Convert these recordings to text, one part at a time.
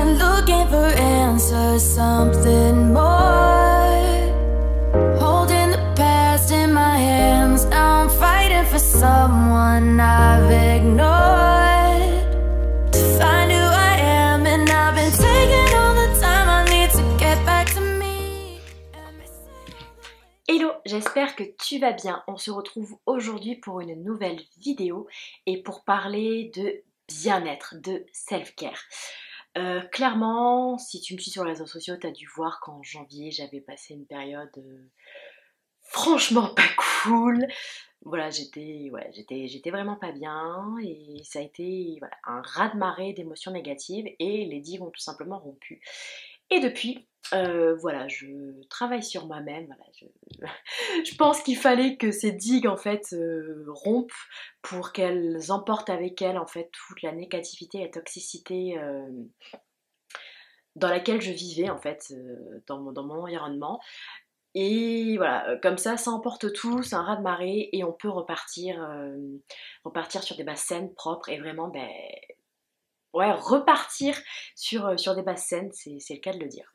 been looking for answers, something more. Holding the past in my hands, now I'm fighting for someone I've ignored. To find who I am, and I've been taking all the time I need to get back to me. Hello, j'espère que tu vas bien. On se retrouve aujourd'hui pour une nouvelle vidéo et pour parler de bien-être, de self-care. Clairement, si tu me suis sur les réseaux sociaux, tu as dû voir qu'en janvier, j'avais passé une période franchement pas cool. Voilà, j'étais vraiment pas bien et ça a été voilà, un raz-de-marée d'émotions négatives et les digues ont tout simplement rompu. Et depuis, voilà, je travaille sur moi-même. Voilà, je pense qu'il fallait que ces digues en fait rompent pour qu'elles emportent avec elles en fait toute la négativité, la toxicité dans laquelle je vivais en fait dans mon environnement. Et voilà, comme ça emporte tout, c'est un raz-de-marée et on peut repartir sur des bases saines, propres et vraiment ouais, repartir sur des bases saines, c'est le cas de le dire.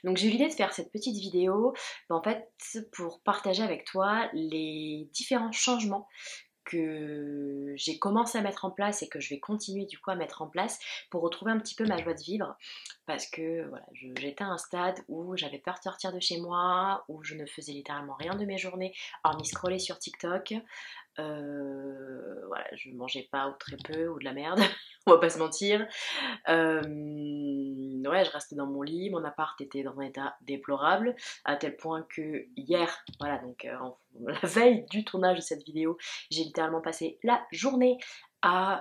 Donc j'ai eu l'idée de faire cette petite vidéo en fait pour partager avec toi les différents changements que j'ai commencé à mettre en place et que je vais continuer du coup à mettre en place pour retrouver un petit peu ma joie de vivre parce que voilà, j'étais à un stade où j'avais peur de sortir de chez moi, où je ne faisais littéralement rien de mes journées hormis scroller sur TikTok. Voilà, je mangeais pas ou très peu ou de la merde, on va pas se mentir. Ouais, je restais dans mon lit, mon appart était dans un état déplorable, à tel point que hier, voilà, donc la veille du tournage de cette vidéo, j'ai littéralement passé la journée à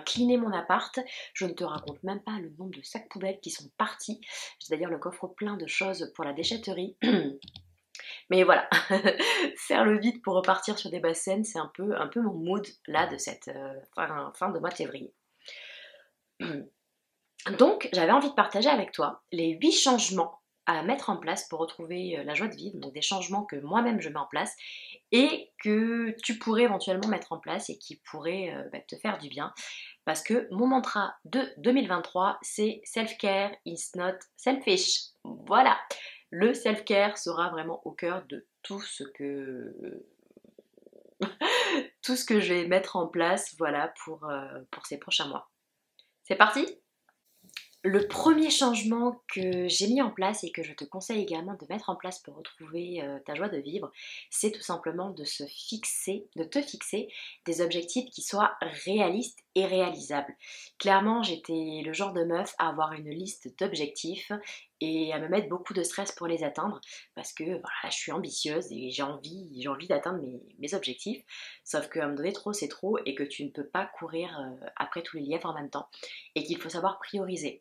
cleaner mon appart. Je ne te raconte même pas le nombre de sacs poubelles qui sont partis. J'ai d'ailleurs le coffre plein de choses pour la déchetterie. Mais voilà, faire le vide pour repartir sur des bases saines, c'est un peu mon mood là de cette fin de mois de février. Donc j'avais envie de partager avec toi les 8 changements à mettre en place pour retrouver la joie de vivre, donc des changements que moi-même je mets en place et que tu pourrais éventuellement mettre en place et qui pourraient te faire du bien. Parce que mon mantra de 2023, c'est self-care is not selfish. Voilà, le self-care sera vraiment au cœur de tout ce que je vais mettre en place voilà, pour ces prochains mois. C'est parti ? Le premier changement que j'ai mis en place et que je te conseille également de mettre en place pour retrouver ta joie de vivre, c'est tout simplement de te fixer des objectifs qui soient réalistes et réalisables. Clairement, j'étais le genre de meuf à avoir une liste d'objectifs et à me mettre beaucoup de stress pour les atteindre parce que voilà, je suis ambitieuse et j'ai envie d'atteindre mes objectifs. Sauf qu'à un moment donné, trop c'est trop et que tu ne peux pas courir après tous les lièvres en même temps et qu'il faut savoir prioriser.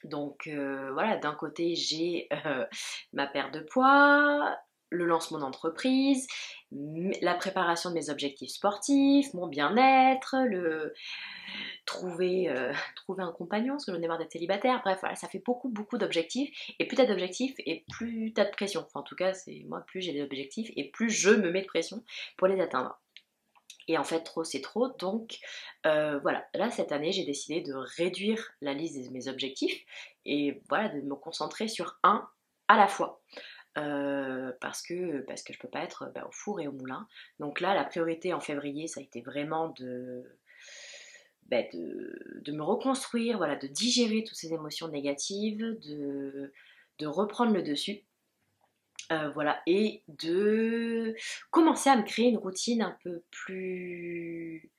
Donc voilà, d'un côté j'ai ma perte de poids, le lancement d'entreprise, la préparation de mes objectifs sportifs, mon bien-être, trouver un compagnon parce que j'en ai marre d'être célibataire. Bref, voilà, ça fait beaucoup d'objectifs et plus t'as d'objectifs et plus t'as de pression. Enfin en tout cas, c'est moi, plus j'ai d'objectifs et plus je me mets de pression pour les atteindre. Et en fait, trop c'est trop, donc voilà, là cette année j'ai décidé de réduire la liste de mes objectifs et voilà, de me concentrer sur un à la fois. Parce que je peux pas être au four et au moulin. Donc là, la priorité en février, ça a été vraiment de me reconstruire, voilà, de digérer toutes ces émotions négatives, de reprendre le dessus. Voilà, et de commencer à me créer une routine un peu plus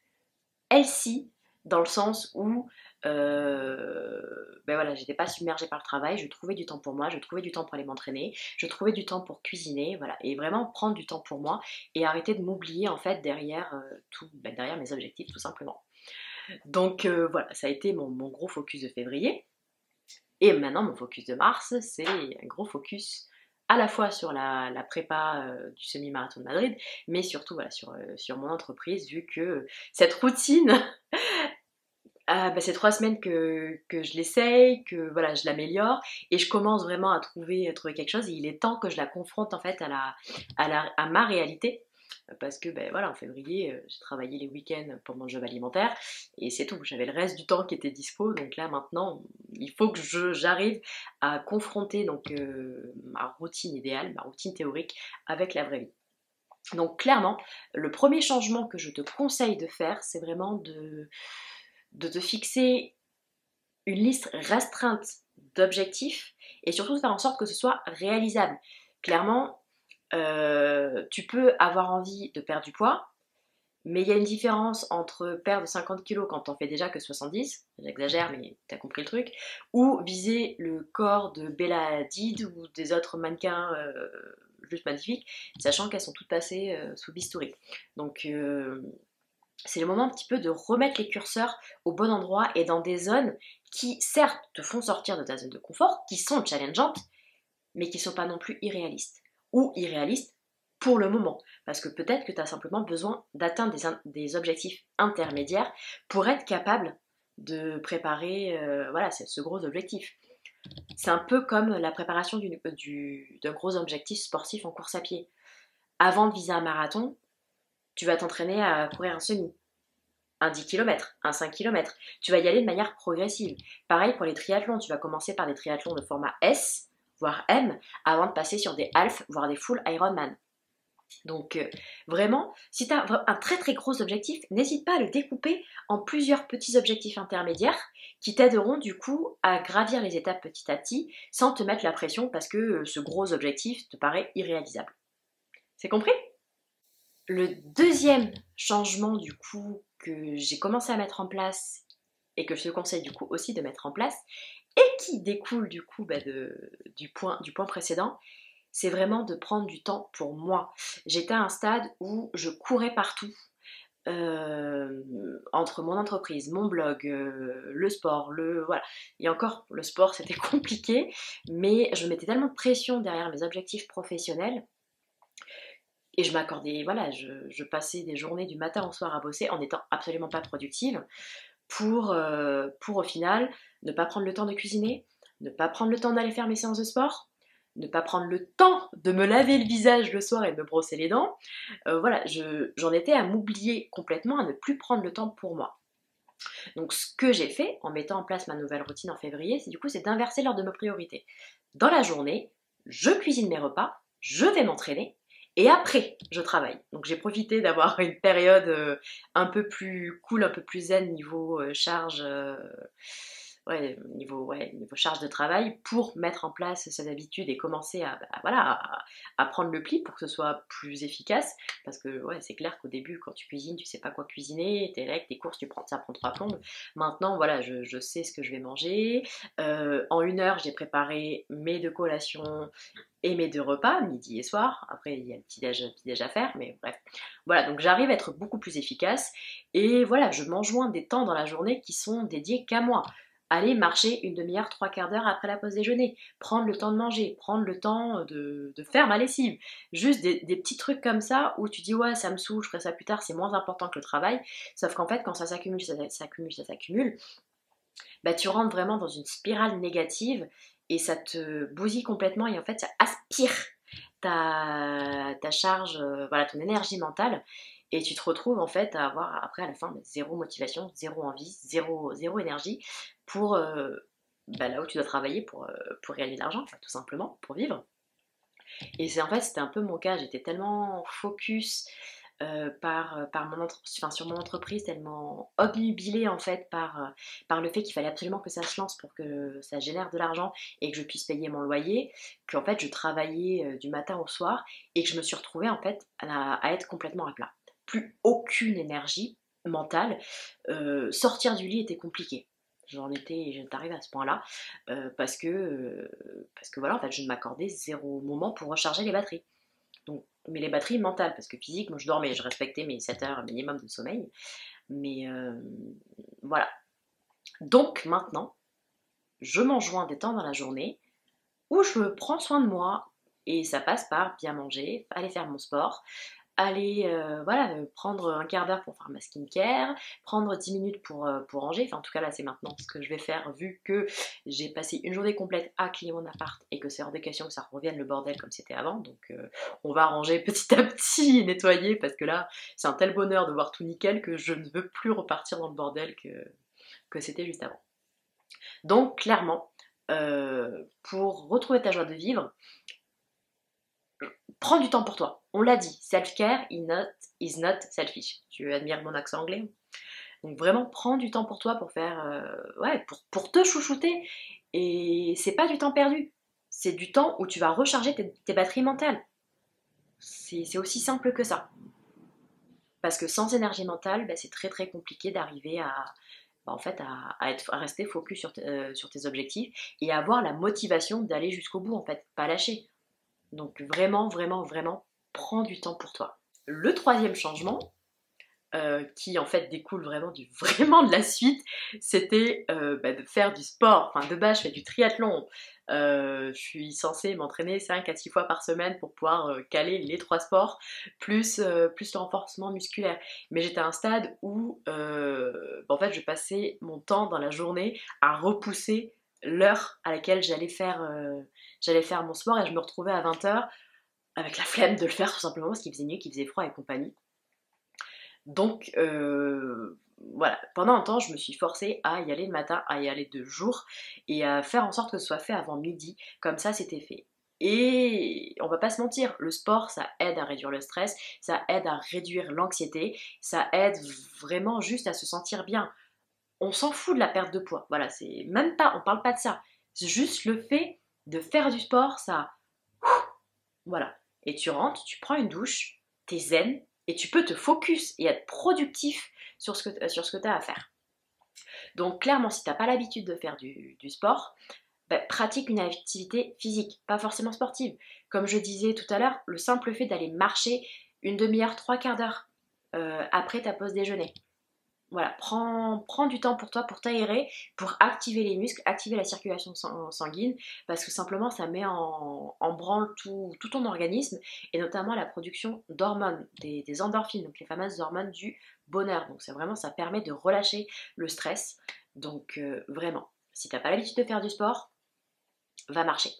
healthy, dans le sens où voilà, j'étais pas submergée par le travail, je trouvais du temps pour moi, je trouvais du temps pour aller m'entraîner, je trouvais du temps pour cuisiner, voilà, et vraiment prendre du temps pour moi et arrêter de m'oublier en fait derrière derrière mes objectifs tout simplement. Donc voilà, ça a été mon gros focus de février. Et maintenant mon focus de mars, c'est un gros focus à la fois sur la prépa du semi-marathon de Madrid, mais surtout voilà, sur mon entreprise, vu que cette routine, c'est 3 semaines que je l'essaye, que voilà, je l'améliore, et je commence vraiment à trouver quelque chose, et il est temps que je la confronte en fait à ma réalité, parce que ben voilà, en février, j'ai travaillé les week-ends pour mon job alimentaire et c'est tout. J'avais le reste du temps qui était dispo, donc là maintenant, il faut que j'arrive à confronter donc ma routine idéale, ma routine théorique avec la vraie vie. Donc clairement, le premier changement que je te conseille de faire, c'est vraiment de te fixer une liste restreinte d'objectifs et surtout de faire en sorte que ce soit réalisable. Clairement, tu peux avoir envie de perdre du poids, mais il y a une différence entre perdre 50 kilos quand t'en fais déjà que 70, j'exagère mais t'as compris le truc, ou viser le corps de Bella Hadid ou des autres mannequins juste magnifiques, sachant qu'elles sont toutes passées sous bistouri. Donc c'est le moment un petit peu de remettre les curseurs au bon endroit et dans des zones qui certes te font sortir de ta zone de confort, qui sont challengeantes, mais qui ne sont pas non plus irréalistes. Ou irréalistes pour le moment. Parce que peut-être que tu as simplement besoin d'atteindre des objectifs intermédiaires pour être capable de préparer voilà, ce gros objectif. C'est un peu comme la préparation d'un gros objectif sportif en course à pied. Avant de viser un marathon, tu vas t'entraîner à courir un semi, un 10 km, un 5 km. Tu vas y aller de manière progressive. Pareil pour les triathlons, tu vas commencer par des triathlons de format S, voire M, avant de passer sur des half, voire des full Ironman. Donc vraiment, si tu as un très très gros objectif, n'hésite pas à le découper en plusieurs petits objectifs intermédiaires qui t'aideront du coup à gravir les étapes petit à petit sans te mettre la pression parce que ce gros objectif te paraît irréalisable. C'est compris ? Le deuxième changement du coup que j'ai commencé à mettre en place et que je te conseille du coup aussi de mettre en place et qui découle du coup du point précédent, c'est vraiment de prendre du temps pour moi. J'étais à un stade où je courais partout, entre mon entreprise, mon blog, le sport, voilà. Et encore, le sport c'était compliqué, mais je mettais tellement de pression derrière mes objectifs professionnels et je m'accordais, voilà, je passais des journées du matin au soir à bosser en n'étant absolument pas productive pour au final ne pas prendre le temps de cuisiner, ne pas prendre le temps d'aller faire mes séances de sport, ne pas prendre le temps de me laver le visage le soir et de me brosser les dents. Voilà, j'en étais à m'oublier complètement, à ne plus prendre le temps pour moi. Donc ce que j'ai fait en mettant en place ma nouvelle routine en février, c'est d'inverser l'ordre de mes priorités. Dans la journée, je cuisine mes repas, je vais m'entraîner, et après, je travaille. Donc j'ai profité d'avoir une période un peu plus cool, un peu plus zen niveau charge, niveau charge de travail pour mettre en place cette habitude et commencer à prendre le pli pour que ce soit plus efficace. Parce que c'est clair qu'au début, quand tu cuisines, tu sais pas quoi cuisiner, t'es là avec tes courses, ça prend 3 plombes. Maintenant, voilà, je sais ce que je vais manger. En 1 heure, j'ai préparé mes 2 collations et mes 2 repas, midi et soir. Après, il y a le petit-déj à faire, mais bref. Voilà, donc j'arrive à être beaucoup plus efficace. Et voilà, je m'enjoins des temps dans la journée qui sont dédiés qu'à moi. Aller marcher une demi-heure, 3/4 d'heure après la pause déjeuner, prendre le temps de manger, prendre le temps de faire ma lessive. Juste des petits trucs comme ça où tu dis ouais ça me saoule, je ferai ça plus tard, c'est moins important que le travail. Sauf qu'en fait quand ça s'accumule, bah, tu rentres vraiment dans une spirale négative et ça te bousille complètement et en fait ça aspire ta charge, voilà, ton énergie mentale. Et tu te retrouves en fait à avoir après à la fin zéro motivation, zéro envie, zéro énergie pour là où tu dois travailler pour gagner de l'argent, tout simplement, pour vivre. Et c'était un peu mon cas, j'étais tellement focus sur mon entreprise, tellement obnubilée en fait par le fait qu'il fallait absolument que ça se lance pour que ça génère de l'argent et que je puisse payer mon loyer, qu'en fait je travaillais du matin au soir et que je me suis retrouvée en fait à être complètement à plat. Plus aucune énergie mentale, sortir du lit était compliqué. J'étais arrivée à ce point-là parce que voilà, en fait, je ne m'accordais zéro moment pour recharger les batteries. Donc, mais les batteries mentales, parce que physique, moi je dormais, je respectais mes 7 heures minimum de sommeil. Mais voilà. Donc maintenant, je m'enjoins des temps dans la journée où je prends soin de moi et ça passe par bien manger, aller faire mon sport, aller voilà, prendre un quart d'heure pour faire ma skincare, prendre 10 minutes pour ranger, enfin en tout cas là c'est maintenant ce que je vais faire vu que j'ai passé une journée complète à cliner mon appart et que c'est hors de question que ça revienne le bordel comme c'était avant, donc on va ranger petit à petit et nettoyer parce que là c'est un tel bonheur de voir tout nickel que je ne veux plus repartir dans le bordel que c'était juste avant. Donc clairement, pour retrouver ta joie de vivre, prends du temps pour toi. On l'a dit, self-care is not selfish. Tu admires mon accent anglais? Donc vraiment, prends du temps pour toi pour faire, ouais, pour te chouchouter. Et c'est pas du temps perdu. C'est du temps où tu vas recharger tes batteries mentales. C'est aussi simple que ça. Parce que sans énergie mentale, bah, c'est très très compliqué d'arriver bah, en fait, à rester focus sur tes objectifs et à avoir la motivation d'aller jusqu'au bout, en fait, pas lâcher. Donc vraiment, vraiment, vraiment, prends du temps pour toi. Le troisième changement, qui en fait découle vraiment de la suite, c'était bah, de faire du sport. Enfin, de base, je fais du triathlon. Je suis censée m'entraîner 5 à 6 fois par semaine pour pouvoir caler les 3 sports, plus le renforcement musculaire. Mais j'étais à un stade où bah, en fait, je passais mon temps dans la journée à repousser l'heure à laquelle j'allais faire mon sport et je me retrouvais à 20h avec la flemme de le faire tout simplement parce qu'il faisait nuit, qu'il faisait froid et compagnie. Donc voilà, pendant un temps je me suis forcée à y aller le matin, à y aller de jour et à faire en sorte que ce soit fait avant midi, comme ça c'était fait. Et on va pas se mentir, le sport ça aide à réduire le stress, ça aide à réduire l'anxiété, ça aide vraiment juste à se sentir bien. On s'en fout de la perte de poids, voilà, c'est même pas, on parle pas de ça, c'est juste le fait de faire du sport, ça, voilà. Et tu rentres, tu prends une douche, t'es zen, et tu peux te focus et être productif sur ce que tu as à faire. Donc clairement, si tu n'as pas l'habitude de faire du sport, bah, pratique une activité physique, pas forcément sportive. Comme je disais tout à l'heure, le simple fait d'aller marcher une demi-heure, 3/4 d'heure après ta pause déjeuner. Voilà, prends du temps pour toi, pour t'aérer, pour activer les muscles, activer la circulation sanguine, parce que simplement ça met en branle tout ton organisme, et notamment la production d'hormones, des endorphines, donc les fameuses hormones du bonheur. Donc c'est vraiment, ça permet de relâcher le stress. Donc vraiment, si t'as pas l'habitude de faire du sport, va marcher.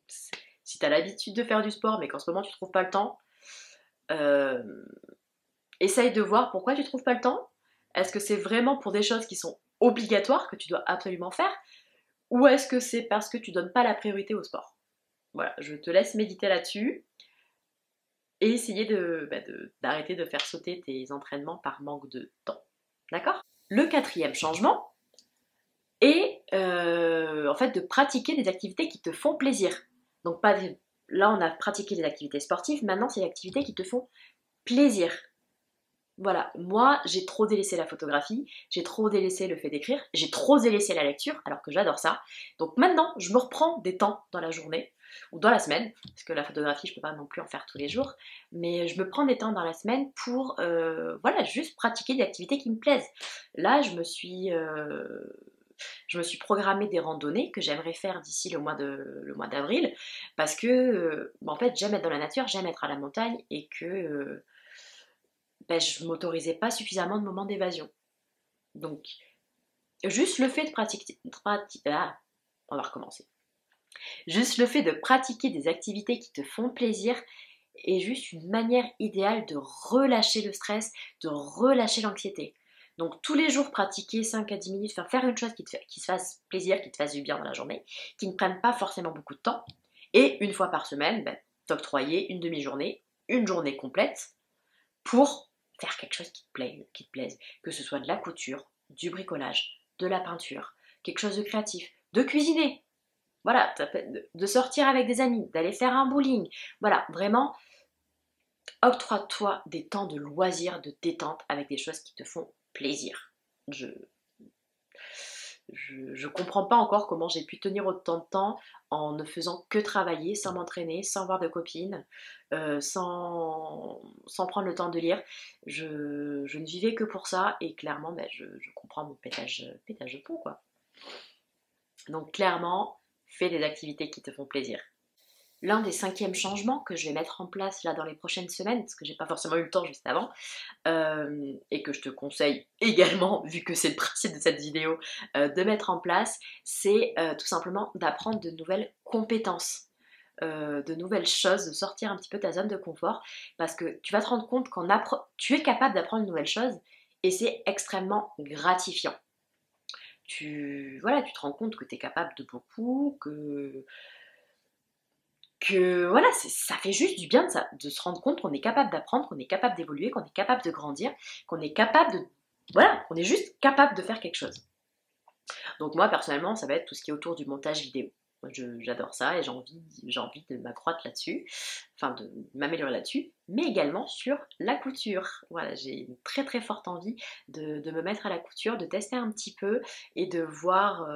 Si t'as l'habitude de faire du sport, mais qu'en ce moment tu trouves pas le temps, essaye de voir pourquoi tu trouves pas le temps. Est-ce que c'est vraiment pour des choses qui sont obligatoires, que tu dois absolument faire, ou est-ce que c'est parce que tu donnes pas la priorité au sport? Voilà, je te laisse méditer là-dessus et essayer d'arrêter de faire sauter tes entraînements par manque de temps. D'accord? Le quatrième changement est en fait de pratiquer des activités qui te font plaisir. Donc là on a pratiqué des activités sportives, maintenant c'est des activités qui te font plaisir. Voilà, moi j'ai trop délaissé la photographie, j'ai trop délaissé le fait d'écrire, j'ai trop délaissé la lecture alors que j'adore ça. Donc maintenant je me reprends des temps dans la journée ou dans la semaine, parce que la photographie je peux pas non plus en faire tous les jours, mais je me prends des temps dans la semaine pour voilà, juste pratiquer des activités qui me plaisent. Là je me suis programmé des randonnées que j'aimerais faire d'ici le mois d'avril parce que en fait j'aime être dans la nature, j'aime être à la montagne et que ben, je m'autorisais pas suffisamment de moments d'évasion. Donc, juste le fait de pratiquer... on va recommencer. Juste le fait de pratiquer des activités qui te font plaisir est juste une manière idéale de relâcher le stress, de relâcher l'anxiété. Donc tous les jours, pratiquer 5 à 10 minutes, faire une chose qui te fasse plaisir, qui te fasse du bien dans la journée, qui ne prenne pas forcément beaucoup de temps. Et une fois par semaine, ben, t'octroyer une demi-journée, une journée complète pour faire quelque chose qui te plaise, que ce soit de la couture, du bricolage, de la peinture, quelque chose de créatif, de cuisiner, voilà, de sortir avec des amis, d'aller faire un bowling, voilà, vraiment, octroie-toi des temps de loisirs, de détente avec des choses qui te font plaisir. Je comprends pas encore comment j'ai pu tenir autant de temps en ne faisant que travailler, sans m'entraîner, sans voir de copines, sans prendre le temps de lire. Je ne vivais que pour ça et clairement ben, je comprends mon pétage de plomb quoi. Donc clairement, fais des activités qui te font plaisir. L'un des 5e changements que je vais mettre en place là dans les prochaines semaines, parce que j'ai pas forcément eu le temps juste avant, et que je te conseille également, vu que c'est le principe de cette vidéo, de mettre en place, c'est tout simplement d'apprendre de nouvelles compétences. De nouvelles choses, de sortir un petit peu de ta zone de confort, parce que tu vas te rendre compte tu es capable d'apprendre une nouvelle chose et c'est extrêmement gratifiant. Voilà, tu te rends compte que tu es capable de beaucoup, que voilà, ça fait juste du bien de se rendre compte qu'on est capable d'apprendre, qu'on est capable d'évoluer, qu'on est capable de grandir, qu'on est capable de... Voilà, qu'on est juste capable de faire quelque chose. Donc moi, personnellement, ça va être tout ce qui est autour du montage vidéo. J'adore ça et j'ai envie de m'accroître là-dessus, enfin de m'améliorer là-dessus, mais également sur la couture. Voilà, j'ai une très très forte envie de me mettre à la couture, de tester un petit peu et de voir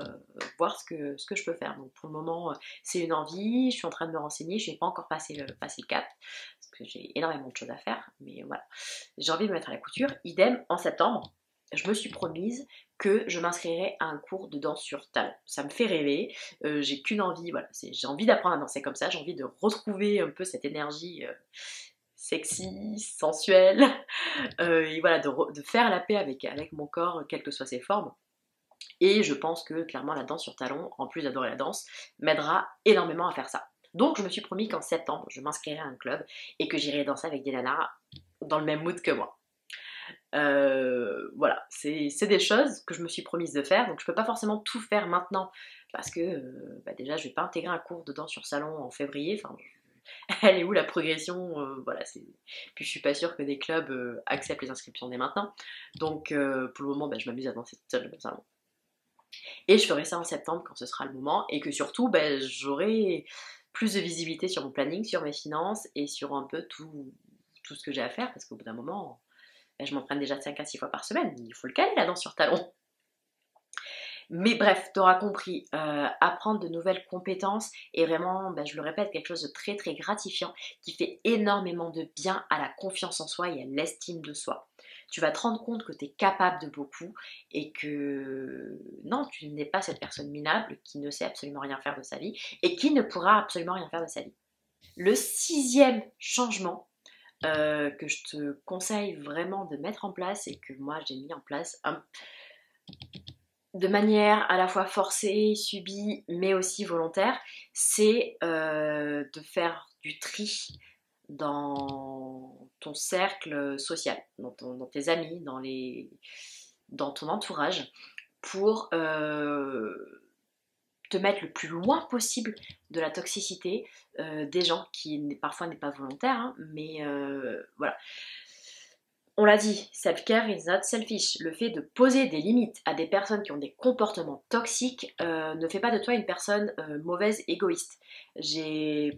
ce que je peux faire. Donc pour le moment, c'est une envie, je suis en train de me renseigner, je n'ai pas encore passé le cap, parce que j'ai énormément de choses à faire, mais voilà. J'ai envie de me mettre à la couture, idem en septembre. Je me suis promise que je m'inscrirai à un cours de danse sur talon. Ça me fait rêver, j'ai qu'une envie, voilà, j'ai envie d'apprendre à danser comme ça, j'ai envie de retrouver un peu cette énergie sexy, sensuelle, et voilà, de faire la paix avec mon corps, quelles que soient ses formes. Et je pense que clairement la danse sur talon, en plus d'adorer la danse, m'aidera énormément à faire ça. Donc je me suis promis qu'en septembre, je m'inscrirai à un club et que j'irai danser avec des nanas dans le même mood que moi. Voilà, c'est des choses que je me suis promise de faire, donc je peux pas forcément tout faire maintenant parce que déjà je vais pas intégrer un cours de danse sur salon en février, enfin elle est où la progression, voilà, puis je suis pas sûre que des clubs acceptent les inscriptions dès maintenant, donc pour le moment je m'amuse à danser toute seule dans le salon. Et je ferai ça en septembre quand ce sera le moment, et que surtout j'aurai plus de visibilité sur mon planning, sur mes finances et sur un peu tout ce que j'ai à faire, parce qu'au bout d'un moment je m'entraîne déjà 5 à 6 fois par semaine, il faut le caler la danse sur talon. Mais bref, tu auras compris, apprendre de nouvelles compétences est vraiment, je le répète, quelque chose de très très gratifiant qui fait énormément de bien à la confiance en soi et à l'estime de soi. Tu vas te rendre compte que tu es capable de beaucoup et que non, tu n'es pas cette personne minable qui ne sait absolument rien faire de sa vie et qui ne pourra absolument rien faire de sa vie. Le 6e changement que je te conseille vraiment de mettre en place et que moi j'ai mis en place de manière à la fois forcée, subie, mais aussi volontaire, c'est de faire du tri dans ton cercle social, dans tes amis, dans ton entourage, pour te mettre le plus loin possible de la toxicité des gens qui parfois n'est pas volontaire, hein, mais voilà. On l'a dit, self-care is not selfish. Le fait de poser des limites à des personnes qui ont des comportements toxiques ne fait pas de toi une personne mauvaise, égoïste.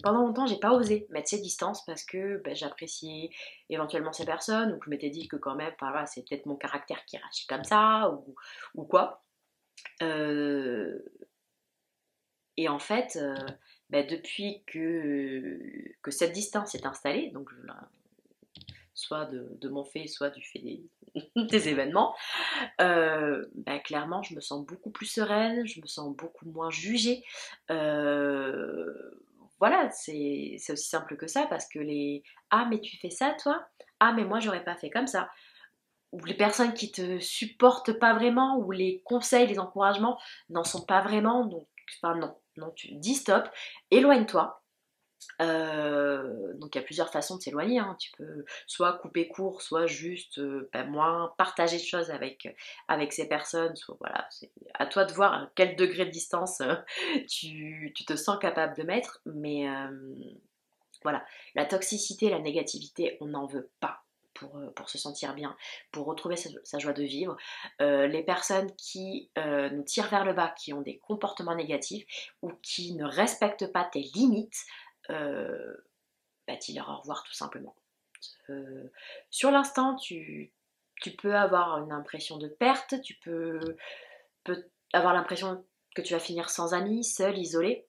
Pendant longtemps, j'ai pas osé mettre ces distances parce que j'appréciais éventuellement ces personnes, ou que je m'étais dit que quand même, voilà, c'est peut-être mon caractère qui réagit comme ça, ou quoi. Et en fait, depuis que cette distance est installée, donc soit de mon fait, soit du fait des événements, clairement, je me sens beaucoup plus sereine, je me sens beaucoup moins jugée. Voilà, c'est aussi simple que ça, parce que Ah, mais tu fais ça, toi? Ah, mais moi, j'aurais pas fait comme ça. Ou les personnes qui te supportent pas vraiment, ou les conseils, les encouragements n'en sont pas vraiment, donc, enfin, non, tu dis stop, éloigne-toi. Donc il y a plusieurs façons de s'éloigner, hein. Tu peux soit couper court, soit juste moins partager de choses avec ces personnes, soit voilà, c'est à toi de voir à quel degré de distance tu te sens capable de mettre, mais voilà, la toxicité, la négativité, on n'en veut pas. Pour se sentir bien, pour retrouver sa joie de vivre. Les personnes qui nous tirent vers le bas, qui ont des comportements négatifs ou qui ne respectent pas tes limites, dis-leur au revoir tout simplement. Sur l'instant, tu peux avoir une impression de perte, tu peux avoir l'impression que tu vas finir sans amis, seul, isolé.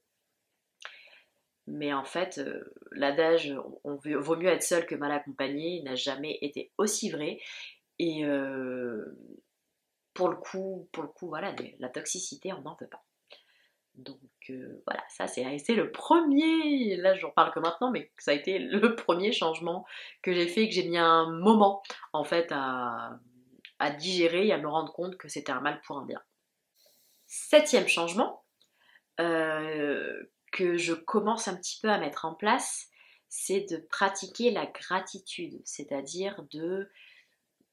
Mais en fait, l'adage vaut mieux être seul que mal accompagné n'a jamais été aussi vrai. Et pour le coup, voilà, la toxicité, on n'en veut pas. Donc voilà, ça c'est été le premier, là j'en parle que maintenant, mais ça a été le premier changement que j'ai fait et que j'ai mis un moment en fait à digérer et à me rendre compte que c'était un mal pour un bien. Septième changement que je commence un petit peu à mettre en place, c'est de pratiquer la gratitude, c'est-à-dire de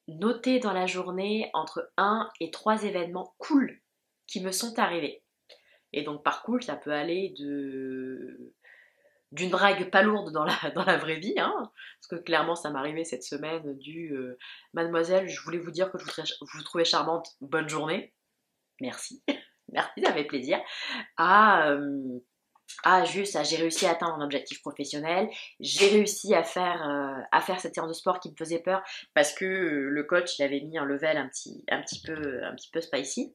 noter dans la journée entre 1 et 3 événements cool qui me sont arrivés. Et donc par cool, ça peut aller d'une drague pas lourde dans la vraie vie, hein, parce que clairement ça m'est arrivé cette semaine Mademoiselle, je voulais vous dire que je vous trouvais charmante, bonne journée, merci, merci, ça fait plaisir, juste, j'ai réussi à atteindre un objectif professionnel, j'ai réussi à faire cette séance de sport qui me faisait peur parce que le coach il avait mis un level un petit peu spicy.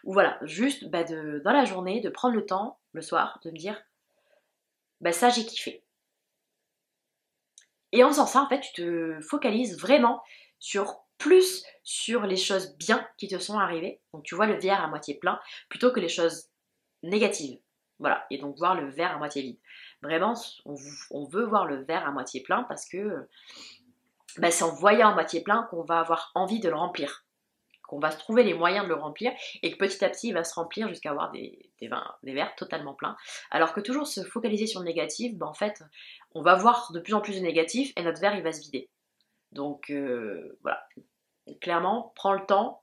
Ou voilà, juste dans la journée, de prendre le temps, le soir, de me dire ça j'ai kiffé. Et en faisant ça, en fait, tu te focalises vraiment plus sur les choses bien qui te sont arrivées. Donc tu vois le verre à moitié plein plutôt que les choses négatives. Voilà, et donc voir le verre à moitié vide. Vraiment, on veut voir le verre à moitié plein parce que c'est en voyant à moitié plein qu'on va avoir envie de le remplir, qu'on va se trouver les moyens de le remplir et que petit à petit il va se remplir jusqu'à avoir des verres totalement pleins. Alors que toujours se focaliser sur le négatif, en fait, on va voir de plus en plus de négatif et notre verre il va se vider. Donc voilà, clairement, prends le temps,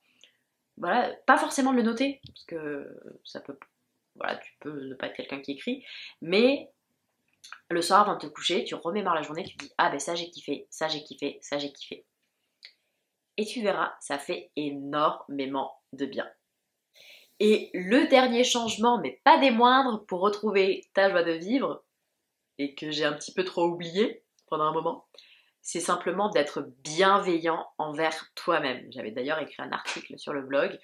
voilà, pas forcément de le noter, parce que ça peut... Voilà, tu peux ne pas être quelqu'un qui écrit, mais le soir avant de te coucher, tu remémores la journée, tu te dis ça j'ai kiffé, ça j'ai kiffé, ça j'ai kiffé. Et tu verras, ça fait énormément de bien. Et le dernier changement, mais pas des moindres, pour retrouver ta joie de vivre, et que j'ai un petit peu trop oublié pendant un moment, c'est simplement d'être bienveillant envers toi-même. J'avais d'ailleurs écrit un article sur le blog.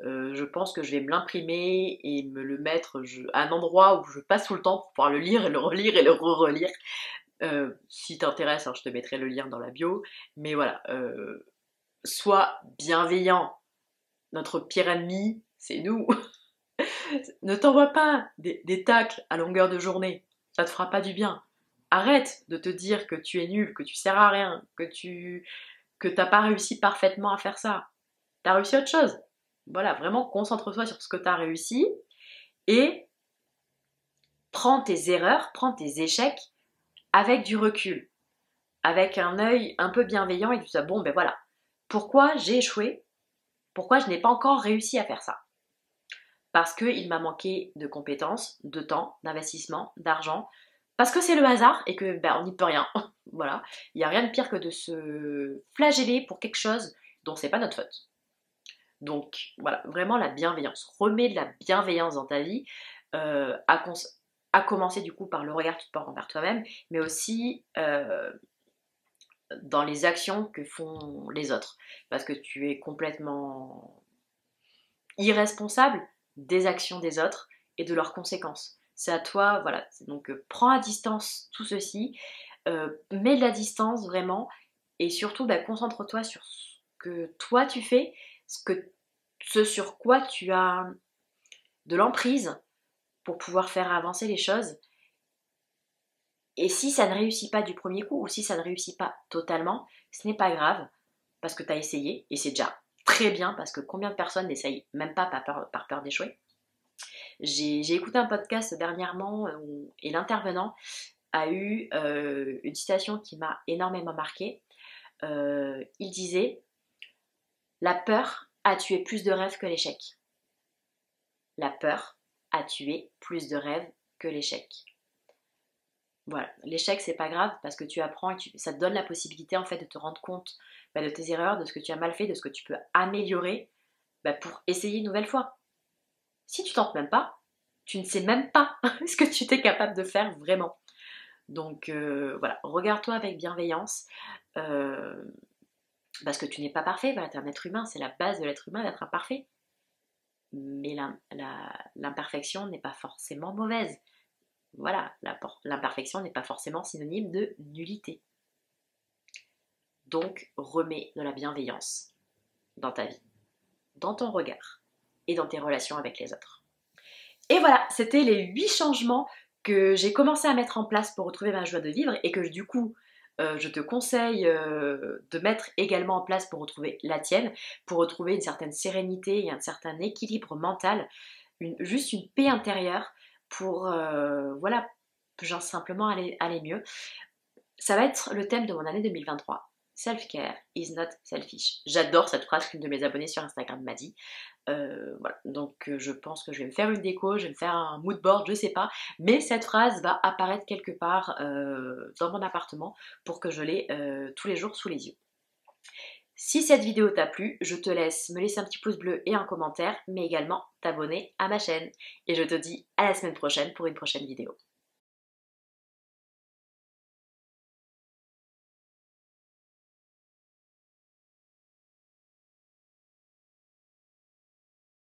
Je pense que je vais me l'imprimer et me le mettre à un endroit où je passe tout le temps pour pouvoir le lire et le relire et le re-relire. Si t'intéresse, je te mettrai le lien dans la bio. Mais voilà, sois bienveillant. Notre pire ennemi, c'est nous. Ne t'envoie pas des tacles à longueur de journée. Ça te fera pas du bien. Arrête de te dire que tu es nul, que tu sers à rien, que t'as pas réussi parfaitement à faire ça. T'as réussi autre chose. Voilà, vraiment concentre-toi sur ce que t'as réussi et prends tes erreurs, prends tes échecs avec du recul, avec un œil un peu bienveillant et tu te dis voilà, pourquoi j'ai échoué? Pourquoi je n'ai pas encore réussi à faire ça? Parce qu'il m'a manqué de compétences, de temps, d'investissement, d'argent, parce que c'est le hasard et que on n'y peut rien. Voilà, il n'y a rien de pire que de se flageller pour quelque chose dont c'est pas notre faute. Donc voilà, vraiment la bienveillance. Remets de la bienveillance dans ta vie, à commencer du coup par le regard que tu te portes envers toi-même, mais aussi dans les actions que font les autres. Parce que tu es complètement irresponsable des actions des autres et de leurs conséquences. C'est à toi, voilà. Donc prends à distance tout ceci, mets de la distance vraiment, et surtout concentre-toi sur ce que toi tu fais, ce sur quoi tu as de l'emprise pour pouvoir faire avancer les choses. Et si ça ne réussit pas du premier coup, ou si ça ne réussit pas totalement, ce n'est pas grave, parce que tu as essayé, et c'est déjà très bien, parce que combien de personnes n'essayent même pas par peur d'échouer. J'ai écouté un podcast dernièrement, et l'intervenant a eu une citation qui m'a énormément marquée. Il disait « La peur a tué plus de rêves que l'échec. » La peur a tué plus de rêves que l'échec. Voilà, l'échec c'est pas grave parce que tu apprends et ça te donne la possibilité en fait de te rendre compte de tes erreurs, de ce que tu as mal fait, de ce que tu peux améliorer pour essayer une nouvelle fois. Si tu tentes même pas, tu ne sais même pas ce que tu es capable de faire vraiment. Donc voilà, regarde-toi avec bienveillance parce que tu n'es pas parfait, voilà, tu es un être humain, c'est la base de l'être humain d'être imparfait. Mais l'imperfection n'est pas forcément mauvaise. Voilà, l'imperfection n'est pas forcément synonyme de nullité. Donc, remets de la bienveillance dans ta vie, dans ton regard et dans tes relations avec les autres. Et voilà, c'était les 8 changements que j'ai commencé à mettre en place pour retrouver ma joie de vivre et que du coup, je te conseille de mettre également en place pour retrouver la tienne, pour retrouver une certaine sérénité et un certain équilibre mental, juste une paix intérieure pour, voilà, genre simplement aller mieux. Ça va être le thème de mon année 2023. Self-care is not selfish. J'adore cette phrase qu'une de mes abonnées sur Instagram m'a dit. Voilà. Donc je pense que je vais me faire une déco, je vais me faire un mood board, je sais pas. Mais cette phrase va apparaître quelque part dans mon appartement pour que je l'ai tous les jours sous les yeux. Si cette vidéo t'a plu, je te laisse me laisser un petit pouce bleu et un commentaire, mais également t'abonner à ma chaîne. Et je te dis à la semaine prochaine pour une prochaine vidéo.